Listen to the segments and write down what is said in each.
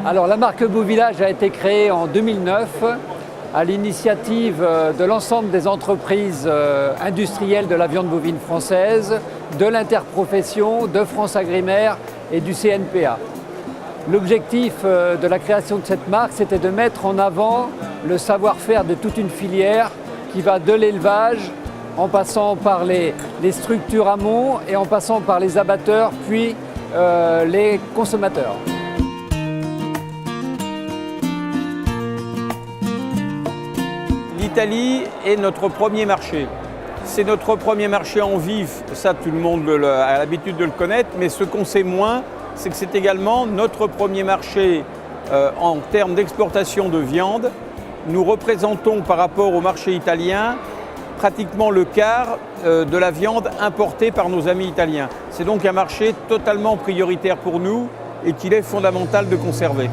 Alors la marque Beau Village a été créée en 2009 à l'initiative de l'ensemble des entreprises industrielles de la viande bovine française, de l'interprofession, de France Agrimaire et du CNPA. L'objectif de la création de cette marque, c'était de mettre en avant le savoir-faire de toute une filière qui va de l'élevage, en passant par les structures amont et en passant par les abatteurs, puis les consommateurs. L'Italie est notre premier marché. C'est notre premier marché en vif, ça tout le monde a l'habitude de le connaître, mais ce qu'on sait moins, c'est que c'est également notre premier marché en termes d'exportation de viande. Nous représentons par rapport au marché italien pratiquement le quart de la viande importée par nos amis italiens. C'est donc un marché totalement prioritaire pour nous et qu'il est fondamental de conserver.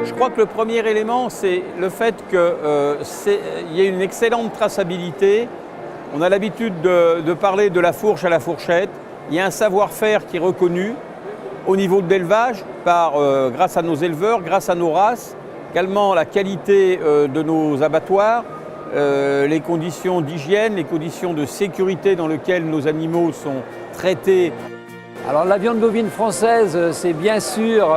Je crois que le premier élément, c'est le fait qu'il y ait une excellente traçabilité. On a l'habitude de parler de la fourche à la fourchette. Il y a un savoir-faire qui est reconnu au niveau de l'élevage grâce à nos éleveurs, grâce à nos races, également la qualité de nos abattoirs, les conditions d'hygiène, les conditions de sécurité dans lesquelles nos animaux sont traités. Alors la viande bovine française, c'est bien sûr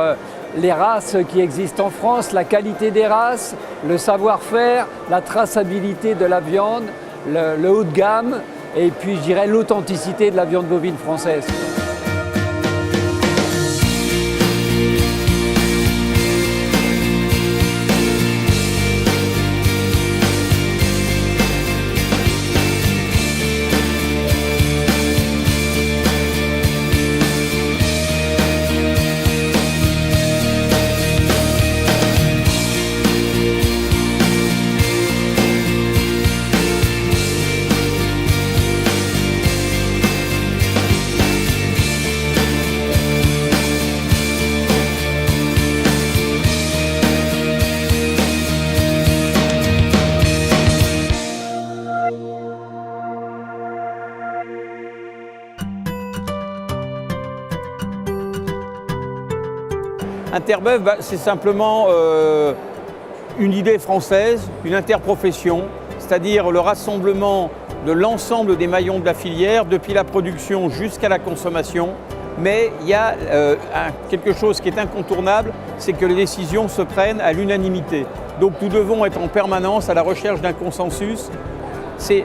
les races qui existent en France, la qualité des races, le savoir-faire, la traçabilité de la viande, le haut de gamme et puis je dirais l'authenticité de la viande bovine française. Interbeuf, c'est simplement une idée française, une interprofession, c'est-à-dire le rassemblement de l'ensemble des maillons de la filière, depuis la production jusqu'à la consommation. Mais il y a quelque chose qui est incontournable, c'est que les décisions se prennent à l'unanimité. Donc nous devons être en permanence à la recherche d'un consensus. C'est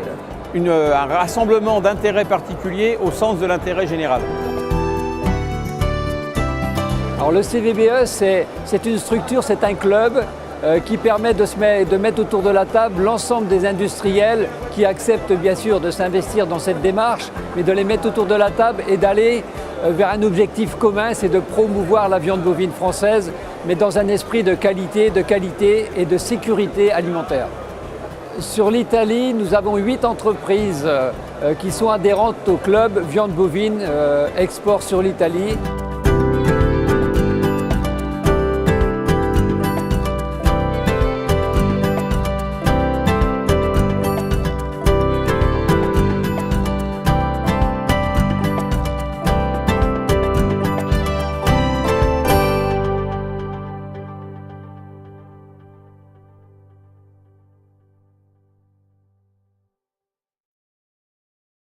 un rassemblement d'intérêts particuliers au sens de l'intérêt général. Alors le CVBE, c'est une structure, c'est un club qui permet de mettre autour de la table l'ensemble des industriels qui acceptent bien sûr de s'investir dans cette démarche, mais de les mettre autour de la table et d'aller vers un objectif commun, c'est de promouvoir la viande bovine française, mais dans un esprit de qualité et de sécurité alimentaire. Sur l'Italie, nous avons 8 entreprises qui sont adhérentes au club viande bovine export sur l'Italie.